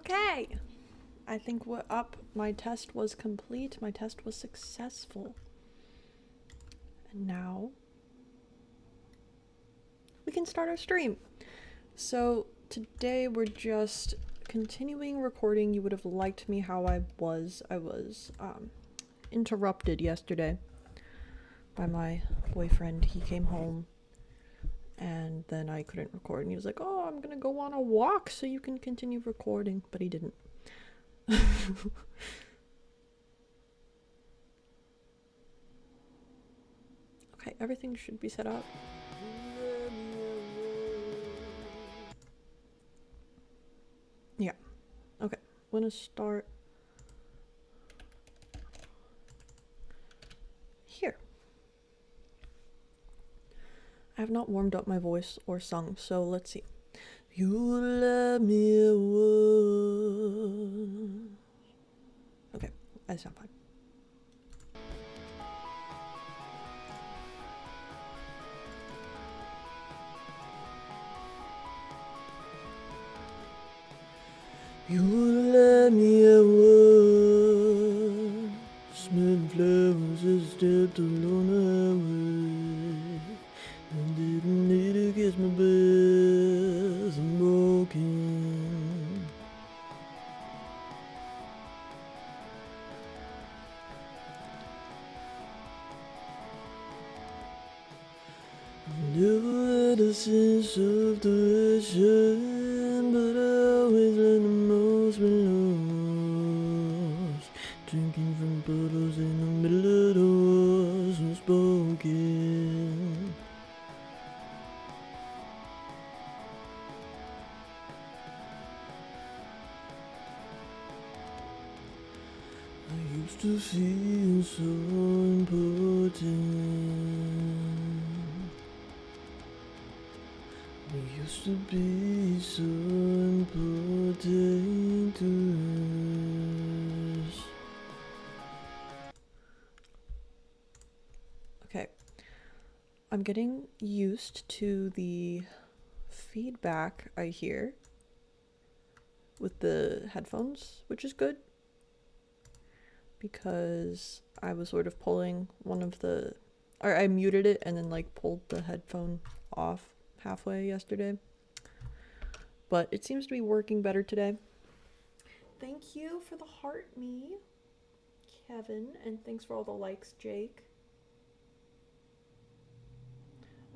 Okay, I think we're up. My test was complete. My test was successful. And now we can start our stream. So today we're just continuing recording. You would have liked me how I was. I was interrupted yesterday by my boyfriend. He came home and then I couldn't record and he was like, oh, I'm gonna go on a walk so you can continue recording, but he didn't. Okay, everything should be set up. Yeah. Okay, I'm gonna start here. I have not warmed up my voice or sung, so let's see. You let me away. Okay, I sound fine. You let me away. Smelling flowers as I stepped along the way. I didn't need to catch my breath. I'm broken. Never had a sense of direction, but I always let the most be lost. Drinking from bottles in the middle of the woods, unspoken. I used to feel so important. We used to be so important to us. Okay, I'm getting used to the feedback I hear with the headphones, which is good, because I was sort of pulling one of the, or I muted it and then like pulled the headphone off halfway yesterday, but it seems to be working better today. Thank you for the heart, me, Kevin, and thanks for all the likes, Jake.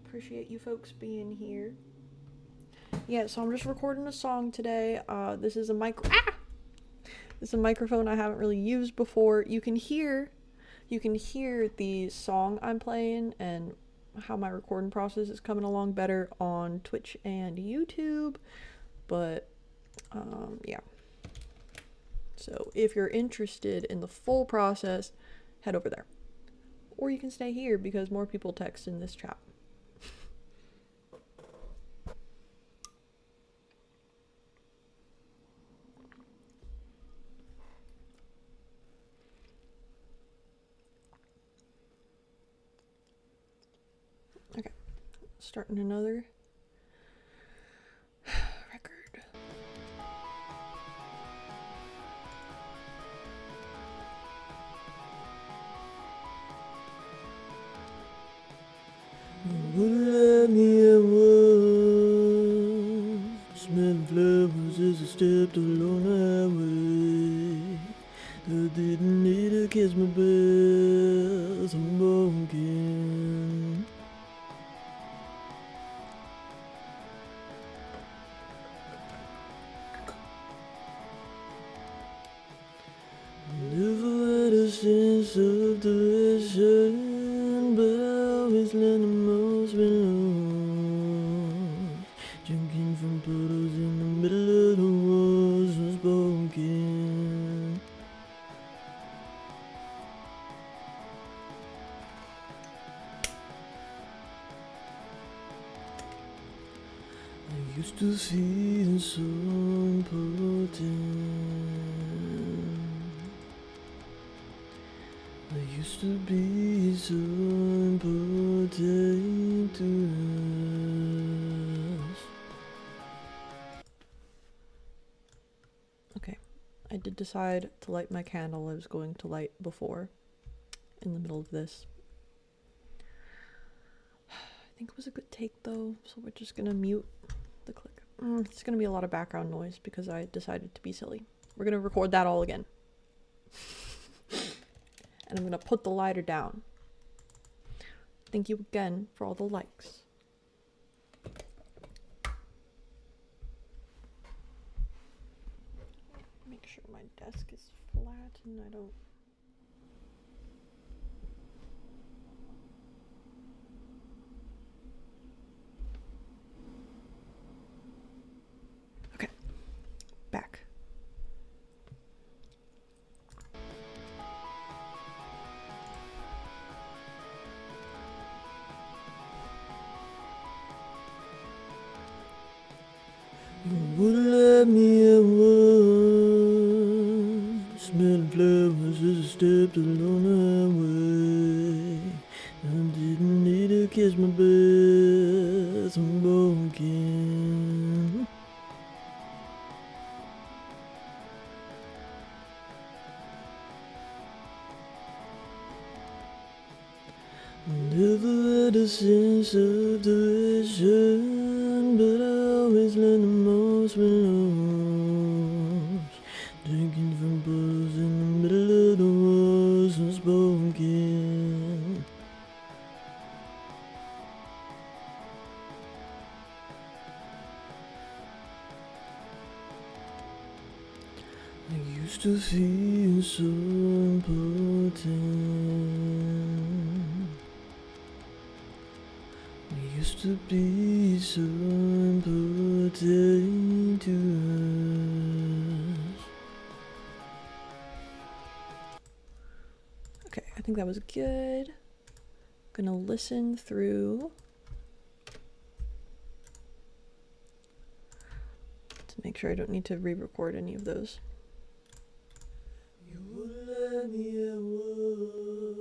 Appreciate you folks being here. Yeah, so I'm just recording a song today. This is a This is a microphone I haven't really used before. You can hear the song I'm playing and how my recording process is coming along better on Twitch and YouTube, but yeah. So if you're interested in the full process, head over there, or you can stay here because more people text in this chat. Okay, starting another record. You let me away. Smelling flowers as I stepped along the way. I didn't need to catch my breath. I'm broken. Never had a sense of direction, but I always let the most be lost. Drinking from bottles in the middle of the woods, unspoken. I used to feel so important. I used to be so important to us. I did decide to light my candle I was going to light before in the middle of this. I think it was a good take though, so we're just gonna mute the click. It's gonna be a lot of background noise because I decided to be silly. We're gonna record that all again. And I'm gonna put the lighter down. Thank you again for all the likes. Make sure my desk is flat and I don't... Okay, back. You would let me at once, smelling flowers as I stepped along the way. I didn't need to kiss my breath and go again. Never had a sense of direction, but I always learned the most when lost. Drinking from bottles in the middle of the woods unspoken. I used to feel so important. I used to be so important to us. Okay, I think that was good. Gonna listen through to make sure I don't need to re-record any of those. You would let me at once,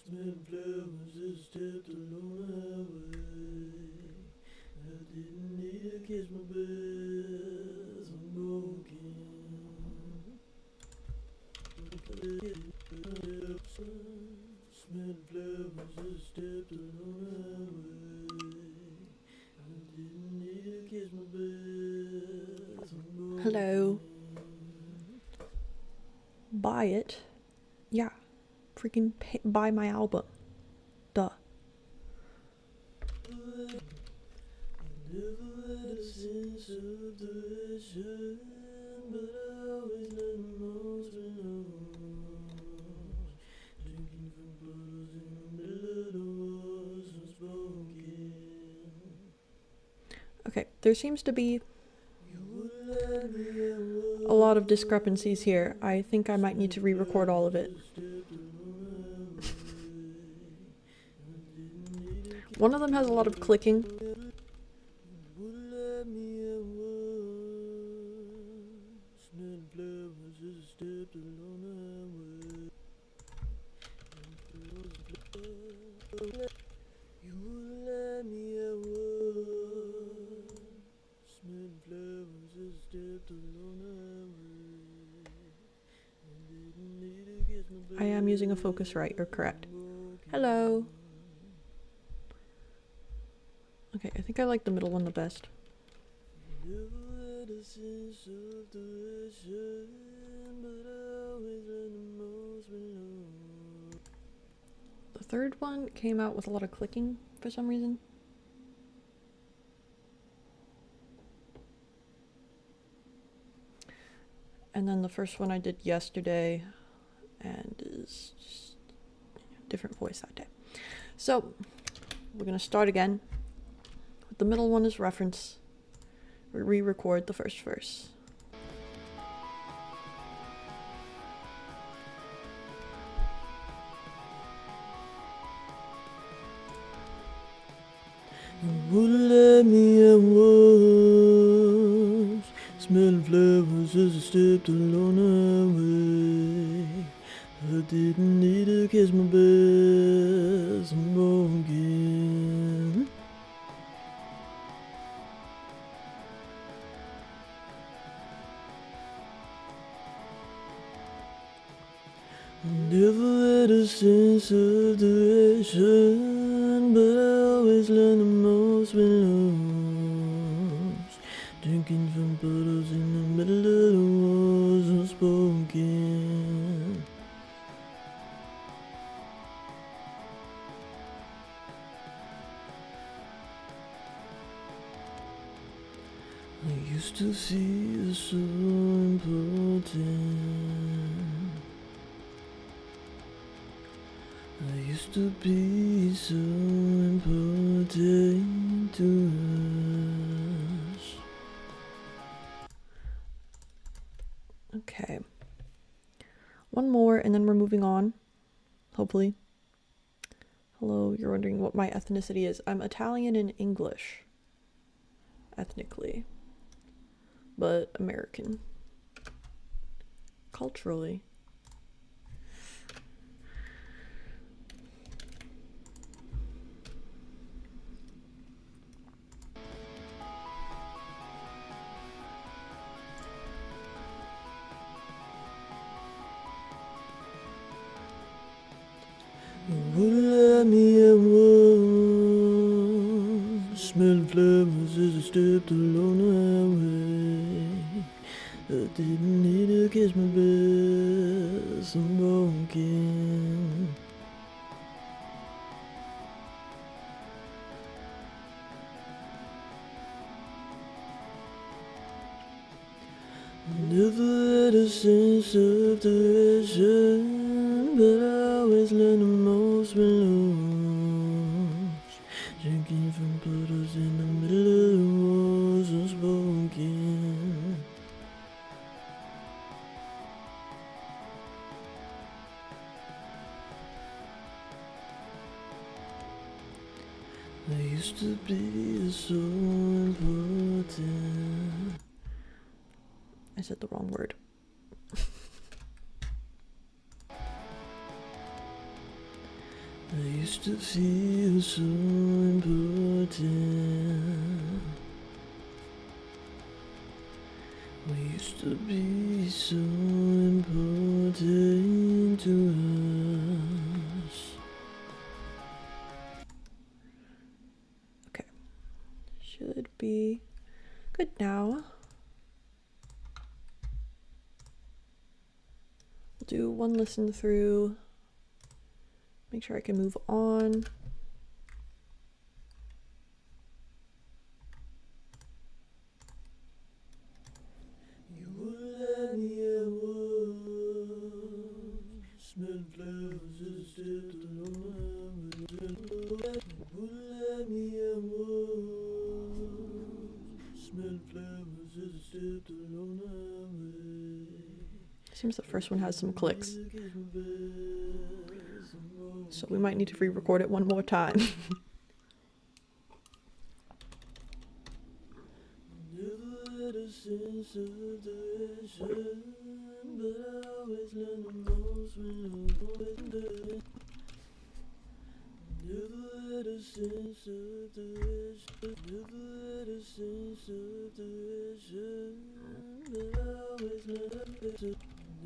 smelling flowers as I stepped along the way. I didn't need to kiss my breath and go again. Smelling flowers as I stepped along the way. I didn't need to kiss my breath and go again. Hello. Buy it. Yeah. Freaking buy my album. Duh. Okay, there seems to be a lot of discrepancies here. I think I might need to re-record all of it. One of them has a lot of clicking. I am using a Focusrite, you're correct. Hello. Okay, I think I like the middle one the best. The third one came out with a lot of clicking for some reason. And then the first one I did yesterday and is just a different voice that day. So we're gonna start again. The middle one is reference. We re-record the first verse. You wouldn't let me at once, smelling flowers as I stepped along the way. I didn't need to kiss my breath and go again. Never had a sense of direction, but I always learn the most when lost. Drinking from bottles in the middle of the walls, unspoken. I used to feel so important. I used to be so important to us. Okay. One more and then we're moving on. Hopefully. Hello, you're wondering what my ethnicity is. I'm Italian and English. Ethnically. But American. Culturally. You wouldn't let me at once. Smell flowers as I stepped along the highway. I didn't need to catch my breath. I'm broken. Never had a sense of direction, but I always learn the most when lost. Drinking from bottles in the middle of the walls, unspoken. I used to be so important. I said the wrong word. I used to feel so important. We used to be so important to us. Okay. Should be good now. We'll do one listen through. Make sure I can move on. You would let me at once. Smell flowers as I stepped along the highway. You would let me at once. Smell flowers as I stepped along the highway. Seems the first one has some clicks. So we might need to re-record it one more time. Never had a sense of direction, but I always learn the most when I'm always. Never had a sense of direction. Never had a sense of direction, but I always learn it.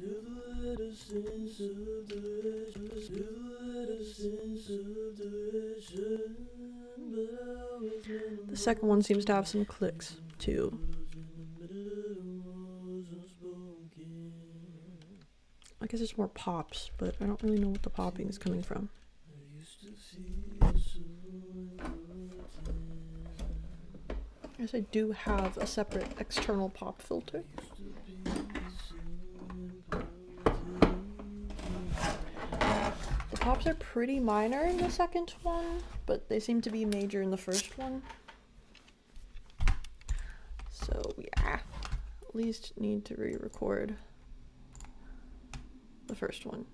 Never had a sense of direction. Never had a sense of direction, but I always learn. The second one seems to have some clicks too. I guess it's more pops, but I don't really know what the popping is coming from. I guess I do have a separate external pop filter. The pops are pretty minor in the second one, but they seem to be major in the first one. So yeah, at least need to re-record the first one.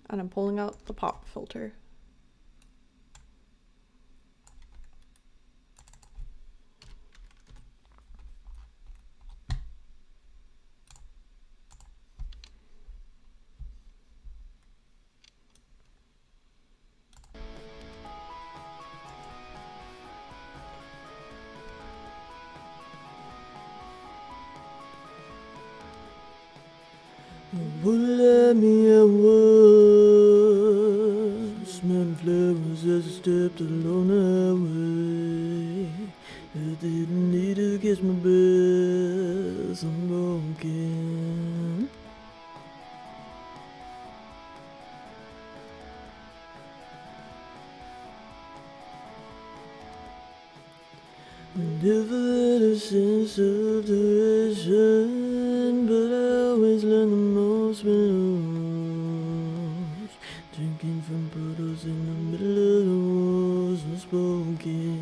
And I'm pulling out the pop filter. You wouldn't let me at once. Smelling flowers as I stepped along that way. I didn't need to catch my breath. I'm broken. Never had a sense of direction, but I always learn the most when I was drinking from puddles in the middle of the walls, unspoken.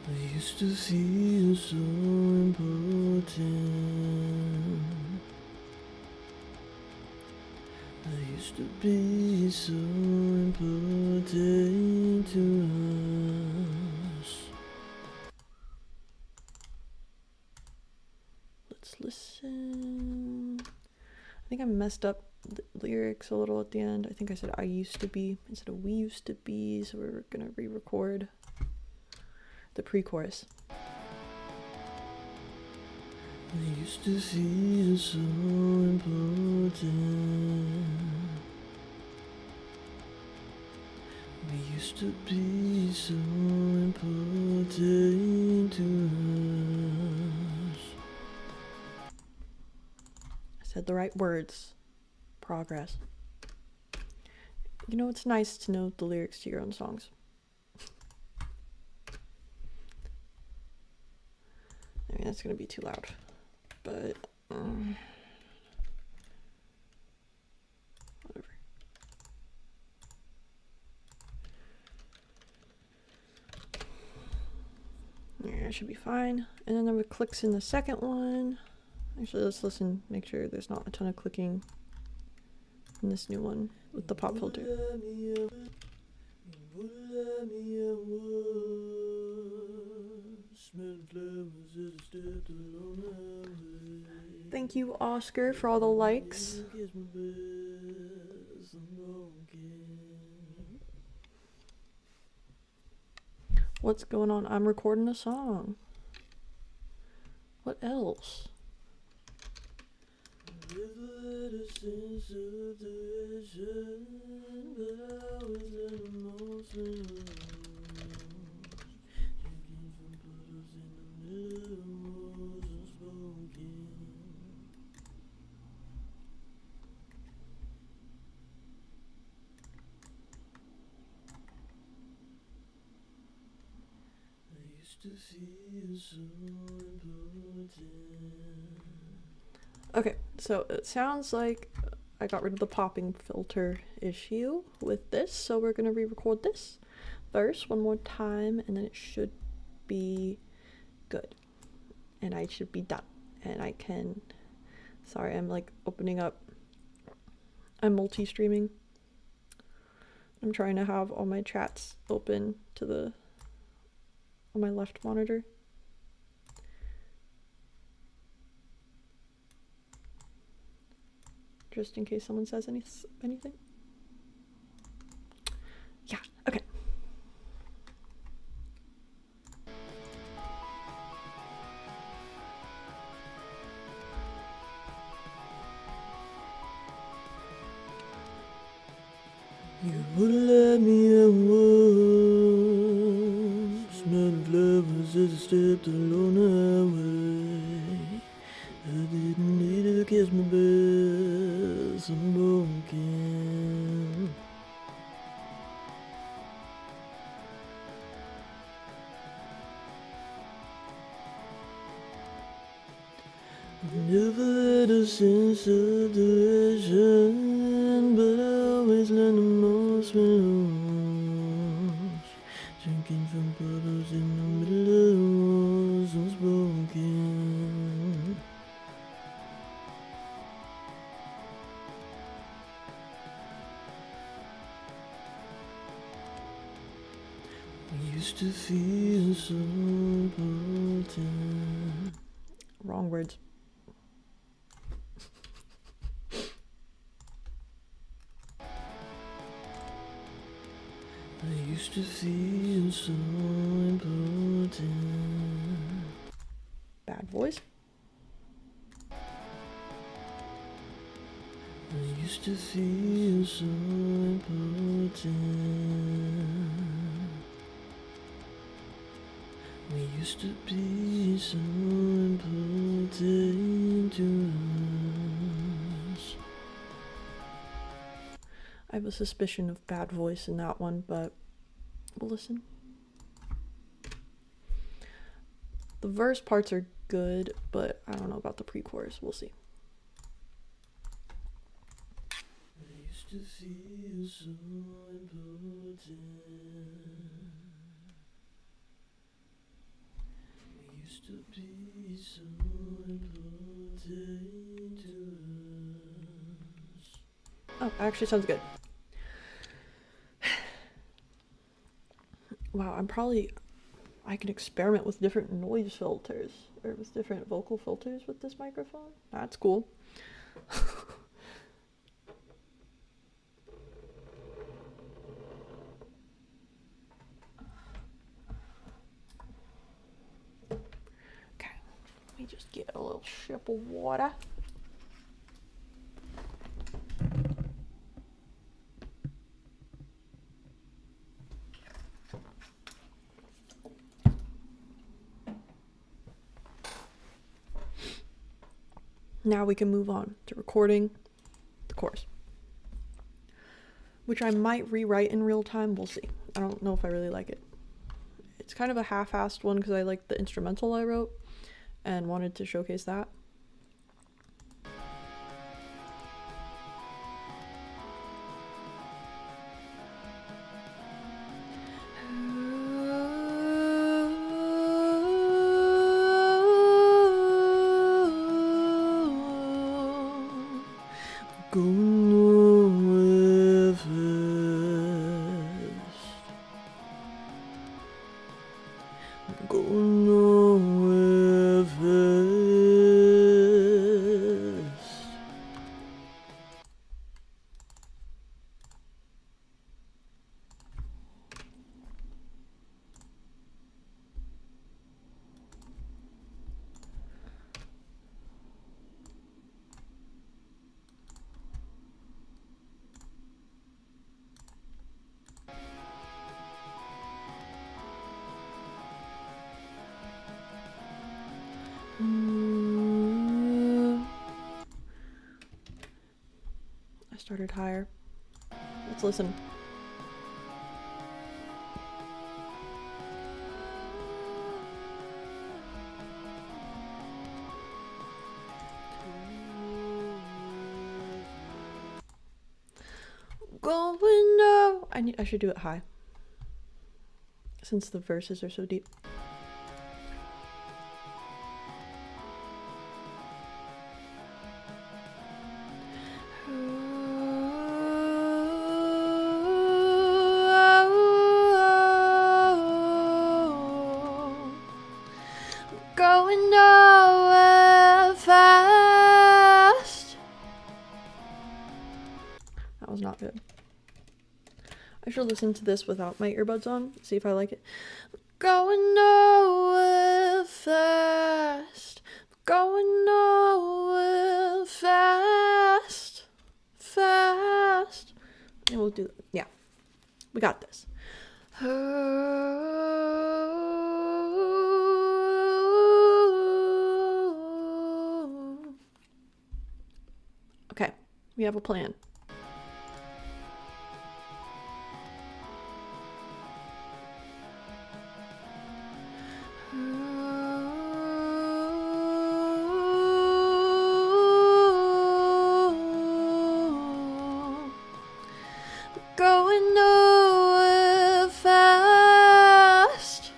I used to feel so important. I used to be so important to us. Let's listen. I think I messed up the lyrics a little at the end. I think I said I used to be instead of we used to be, so we're gonna re-record the pre-chorus. I used to feel so important. We used to be so important to us. I said the right words. Progress. You know, it's nice to know the lyrics to your own songs. I mean, that's gonna be too loud, but whatever. Yeah, it should be fine. And then there were clicks in the second one. Actually, let's listen, make sure there's not a ton of clicking in this new one with the pop filter. Thank you, Oscar, for all the likes. What's going on? I'm recording a song. What else? Okay, so it sounds like I got rid of the popping filter issue with this, so we're gonna re-record this verse one more time, and then it should be good, and I should be done, and I can. Sorry, I'm like opening up. I'm multi-streaming. I'm trying to have all my chats open to the on my left monitor. Just in case someone says anything. Yeah, okay. You wouldn't let me at once. Smelling flowers as I stepped along that way. I didn't need to catch my breath. I'm broken. Never had a sense of direction, but I always learn the most when I was drinking from puddles in the middle of the walls, unspoken. I used to feel so important. Wrong words. I used to feel so important. Bad voice. I used to feel so important. We used to be so important to us. I have a suspicion of bad voice in that one, but we'll listen. The verse parts are good, but I don't know about the pre-chorus. We'll see. I used to feel so important. We used to be so important to us. Oh, actually sounds good. Wow, I can experiment with different noise filters, or with different vocal filters with this microphone. That's cool. Okay, let me just get a little sip of water. Now we can move on to recording the chorus, which I might rewrite in real time. We'll see. I don't know if I really like it. It's kind of a half-assed one because I like the instrumental I wrote and wanted to showcase that. Go nowhere fast. Go nowhere fast. I started higher. Let's listen. Going up. I should do it high, since the verses are so deep. Going nowhere fast. That was not good. I should listen to this without my earbuds on, see if I like it. Going nowhere fast. Going nowhere fast. Fast. And we'll do, yeah. We got this. Okay, we have a plan. Going nowhere fast.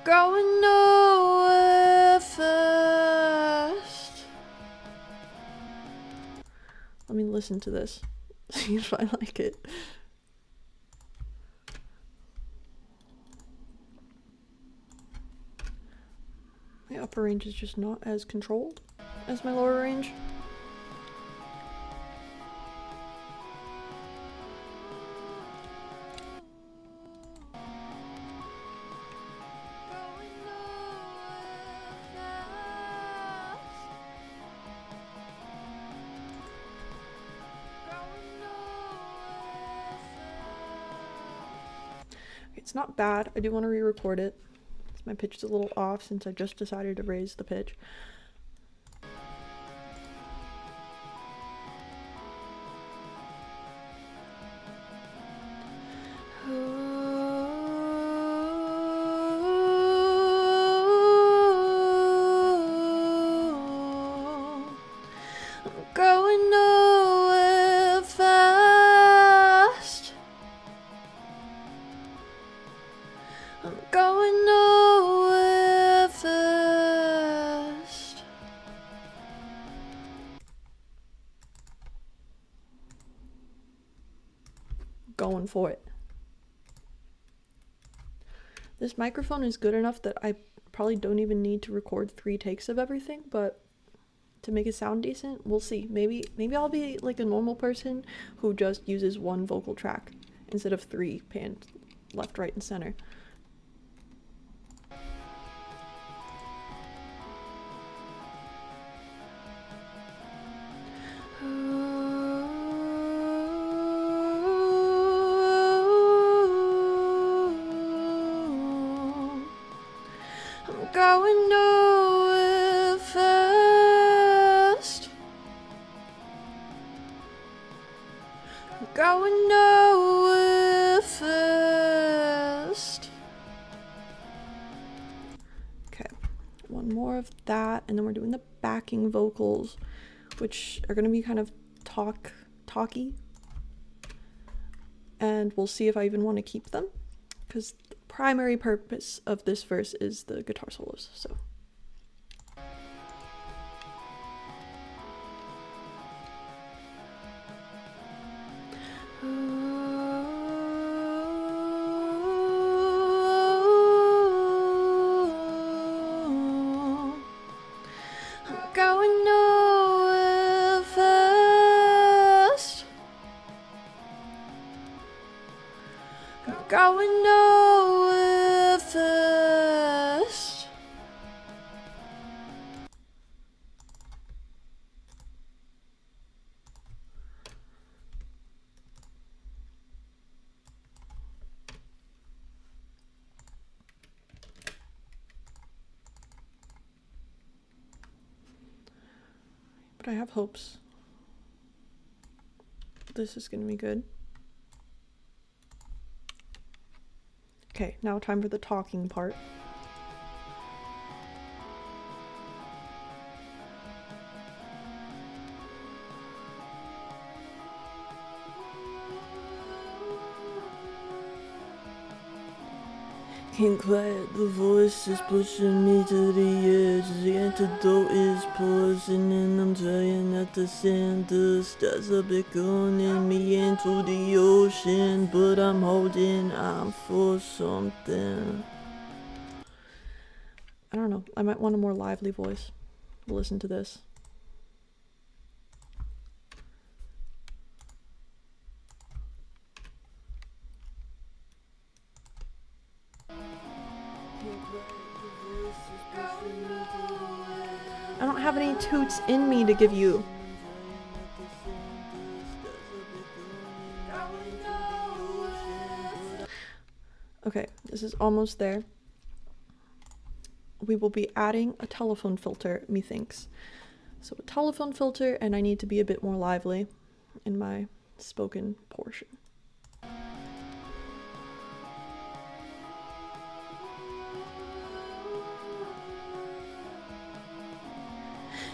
Going nowhere fast. Let me listen to this. See if I like it. My upper range is just not as controlled as my lower range. It's not bad. I do want to re-record it. My pitch is a little off since I just decided to raise the pitch. I'm going nowhere fast. I'm going nowhere fast. Going for it. This microphone is good enough that I probably don't even need to record 3 takes of everything, but to make it sound decent, we'll see. Maybe I'll be like a normal person who just uses 1 vocal track instead of 3 panned left, right, and center. I'm going nowhere fast. I'm going nowhere fast. Okay, 1 more of that, and then we're doing the backing vocals, which are gonna be kind of talky. And we'll see if I even want to keep them, because the primary purpose of this verse is the guitar solos, so. I'm going nowhere fast. I'm going nowhere fast. But I have hopes. This is gonna be good. Okay, now time for the talking part. Can't quiet the voices pushing me to the edge. The antidote is poison, and I'm trying not to send the stars are beckoning me into the ocean. But I'm holding on for something. I don't know, I might want a more lively voice. We'll listen to this. I don't have any toots in me to give you. Okay, this is almost there. We will be adding a telephone filter, methinks. So a telephone filter, and I need to be a bit more lively in my spoken portion.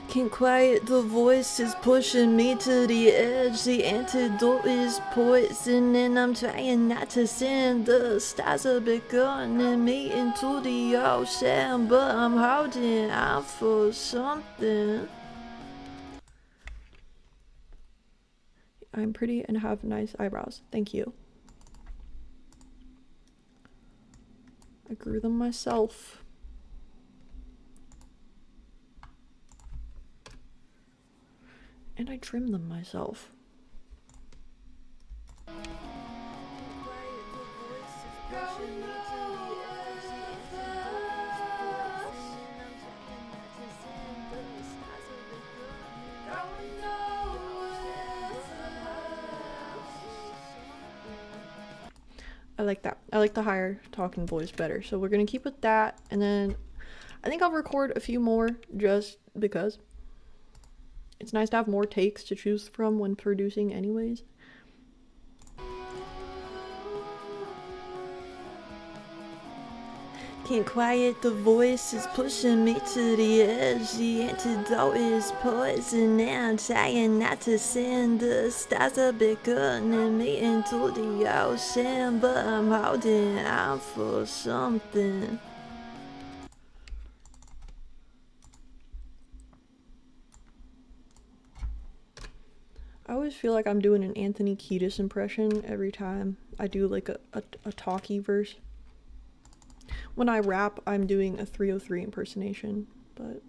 Can't quiet the voices pushing me to the edge. The antidote is poison, and I'm trying not to sin. The stars are beckoning me into the ocean, but I'm holding on for something. I'm pretty and have nice eyebrows. Thank you. I grew them myself. And I trimmed them myself. I like that. I like the higher talking voice better. So we're gonna keep with that, and then I think I'll record a few more just because it's nice to have more takes to choose from when producing anyways. Can't quiet the voices pushing me to the edge. The antidote is poison, and I'm trying not to send the stars up beckoning me into the ocean, but I'm holding out for something. I always feel like I'm doing an Anthony Kiedis impression every time I do like a talkie verse. When I rap, I'm doing a 303 impersonation, but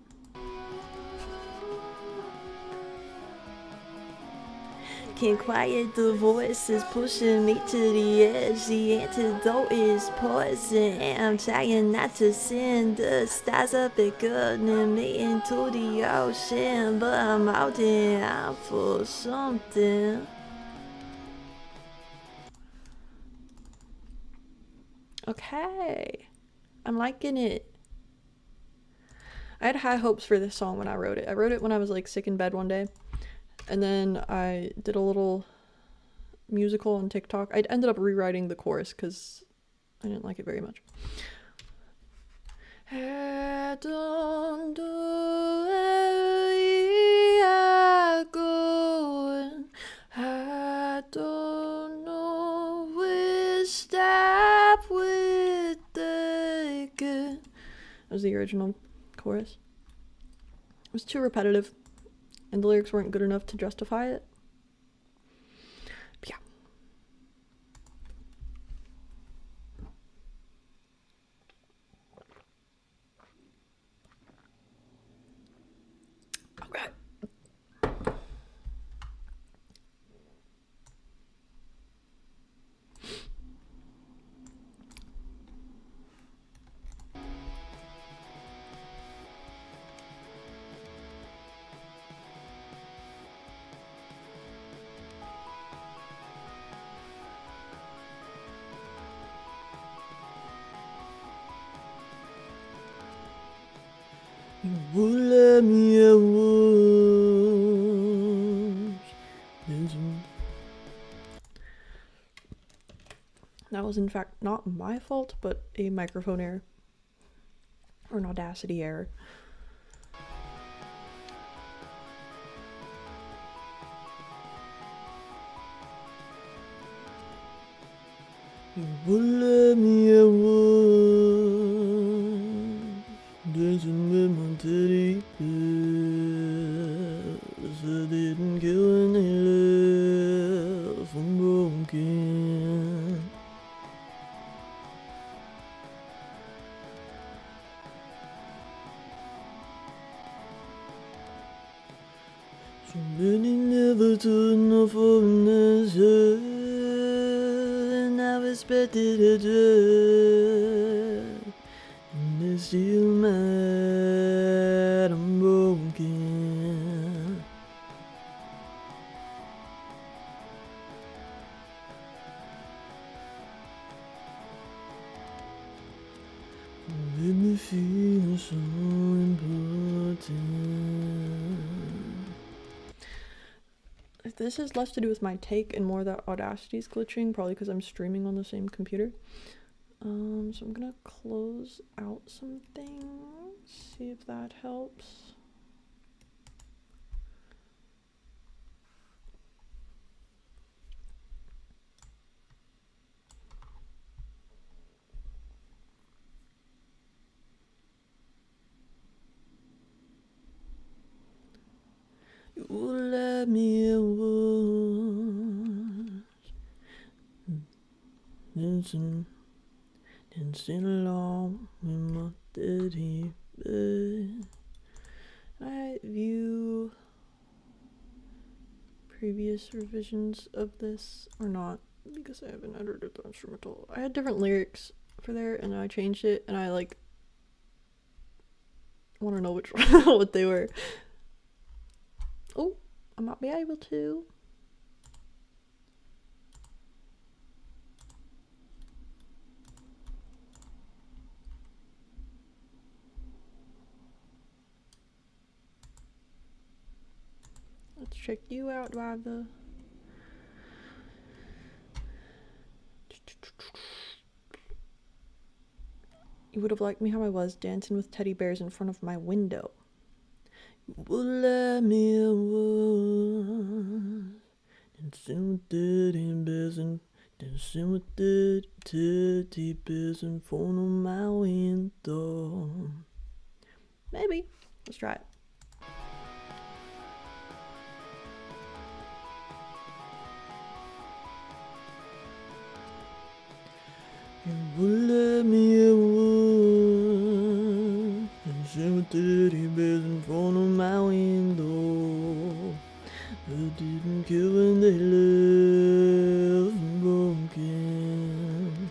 can't quiet the voices pushing me to the edge. The antidote is poison, and I'm trying not to send the stars up beckoning me into the ocean, but I'm holding out for something. Okay, I'm liking it. I had high hopes for this song when I wrote it. I wrote it when I was like sick in bed one day, and then I did a little musical on TikTok. I ended up rewriting the chorus because I didn't like it very much. I don't know where we are going. I don't know which step we're taking. That was the original chorus. It was too repetitive, and the lyrics weren't good enough to justify it. But yeah. Okay. You would let me at once. That was in fact not my fault, but a microphone error. Or an Audacity error. You would let me at once, dancing with my teddy bears. I didn't care when they left. I'm broken. So many never took enough for an answer, and I expected a death, and they're still mad I'm broken. Made me feel so important. This has less to do with my take and more that Audacity's glitching, probably because I'm streaming on the same computer. So I'm gonna close out some things, see if that helps. You would let me at once, dancing along with my teddy bear. I view previous revisions of this or not, because I haven't edited the instrumental. I had different lyrics for there and I changed it, and I like want to know which what they were. Oh, I might be able to. Let's check you out, driver. You would have liked me how I was, dancing with teddy bears in front of my window. Well, let me alone. Dancing with teddy bears and dancing with the teddy bears in front of my window. Maybe. Let's try it. You will let me alone. Dancing with teddy bears in front of my window. I didn't care when they left me broken.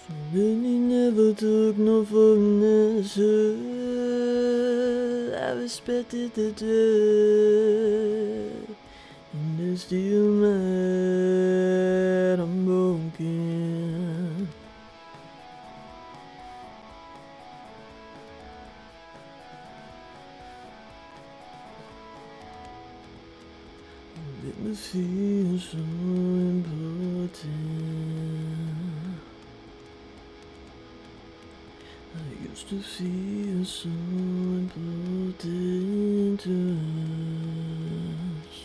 So many never took no for an answer. I respected the dead, and they're still mad I'm broken. Let me feel so important. I used to feel so important to us.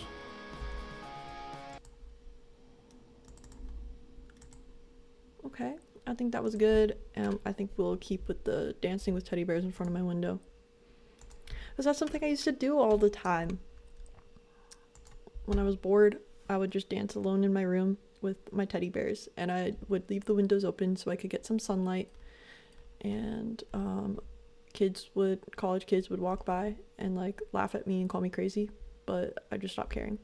Okay, I think that was good. I think we'll keep with the dancing with teddy bears in front of my window. Because that's something I used to do all the time. When I was bored, I would just dance alone in my room with my teddy bears. And I would leave the windows open so I could get some sunlight. And college kids would walk by and like laugh at me and call me crazy. But I just stopped caring.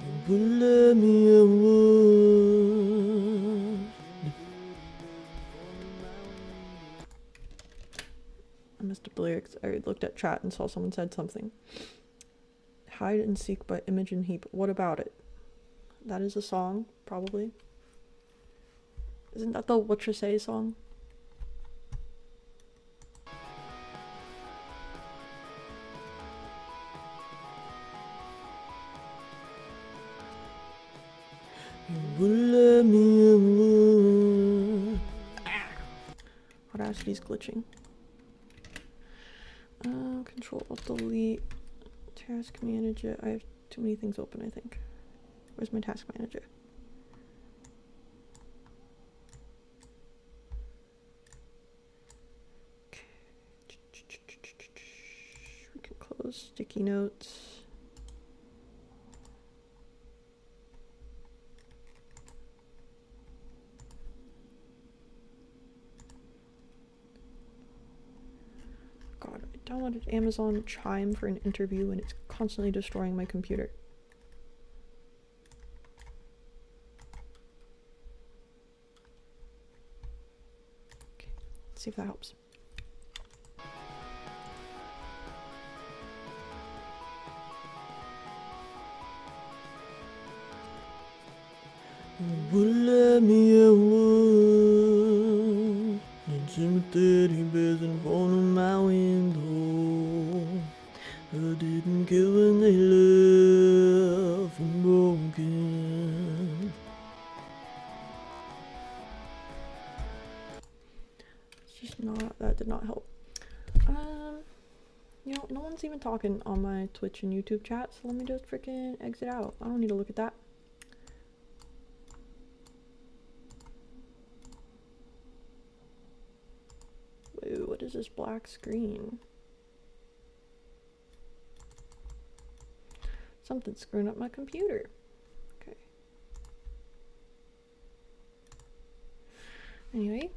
You will let me alone. I missed up the lyrics. I looked at chat and saw someone said something. Hide and seek by Imogen Heap. What about it? That is a song, probably. Isn't that the What You Say song? You will let me alone. Audacity's glitching. Control Alt Delete. Task manager. I have too many things open, I think. Where's my task manager? We can close sticky notes. God, I downloaded Amazon Chime for an interview and it's constantly destroying my computer. Okay, let's see if that helps. You will let me alone. Dancing with teddy bears in front of my window. I didn't care when they left me broken. It's just not, that did not help. You know, no one's even talking on my Twitch and YouTube chat, so let me just freaking exit out. I don't need to look at that. Wait, what is this black screen? Something's screwing up my computer. Okay. Anyway.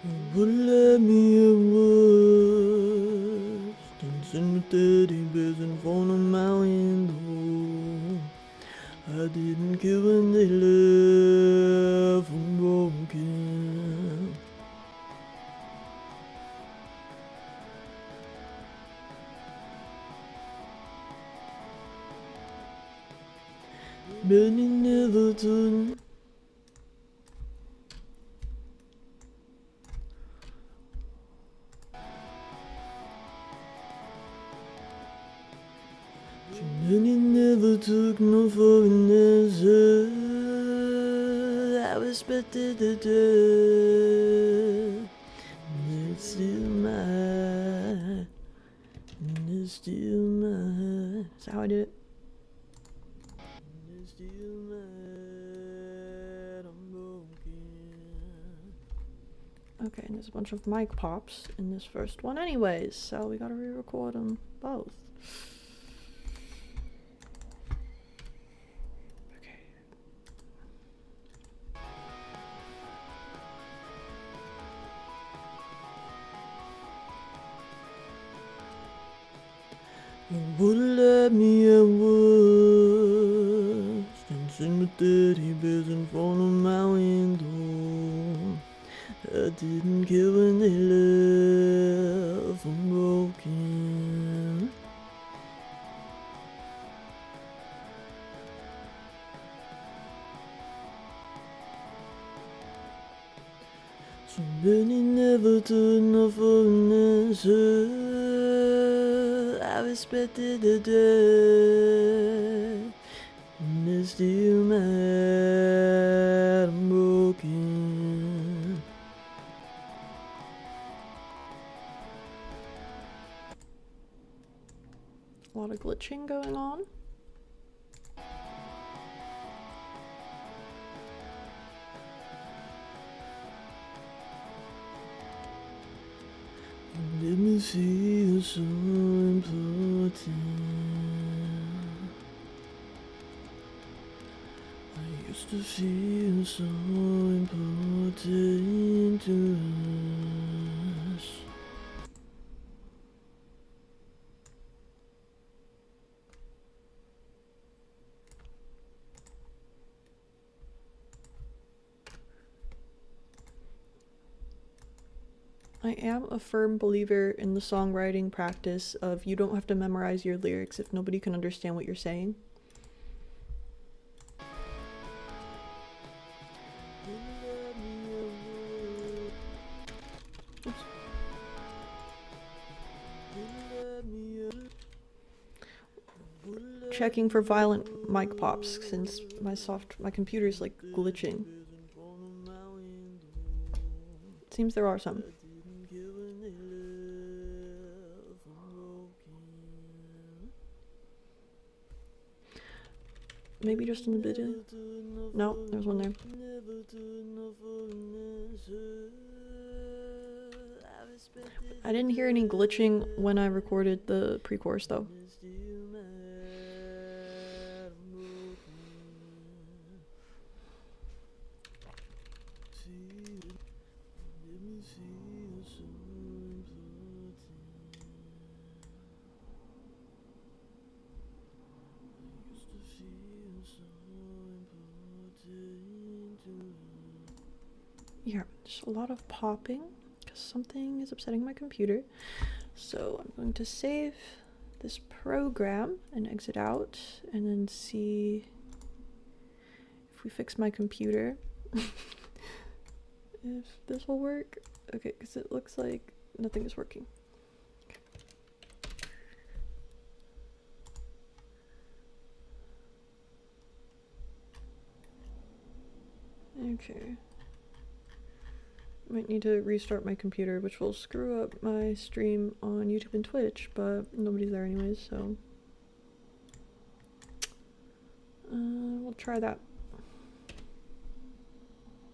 You will let me alone. Dancing with teddy bears in front of my window. I I didn't care when they left unbroken. But it never turned. And it never took no for an answer. I respected the death. And it's still mine. And it's still mine. That's how I did it. And it's still mine. I'm broken. Okay, and there's a bunch of mic pops in this first one anyways, so we gotta re-record them both. Okay. You wouldn't let me at work. Dancing with dirty bears in front of my window. I didn't care when they left unbroken. So many never turned up for an answer. I respected the dead. And it's still mad and broken. A lot of glitching going on. Let me see you so important. I used to feel so important to us. I am a firm believer in the songwriting practice of you don't have to memorize your lyrics if nobody can understand what you're saying. Oops. Checking for violent mic pops since my computer's like glitching. Seems there are some. Maybe just in the video. No, there's one there. I didn't hear any glitching when I recorded the pre-chorus though. Yeah, there's a lot of popping because something is upsetting my computer. So I'm going to save this program and exit out and then see if we fix my computer. If this will work. Okay, because it looks like nothing is working. Okay. Might need to restart my computer, which will screw up my stream on YouTube and Twitch, but nobody's there anyways, so we'll try that.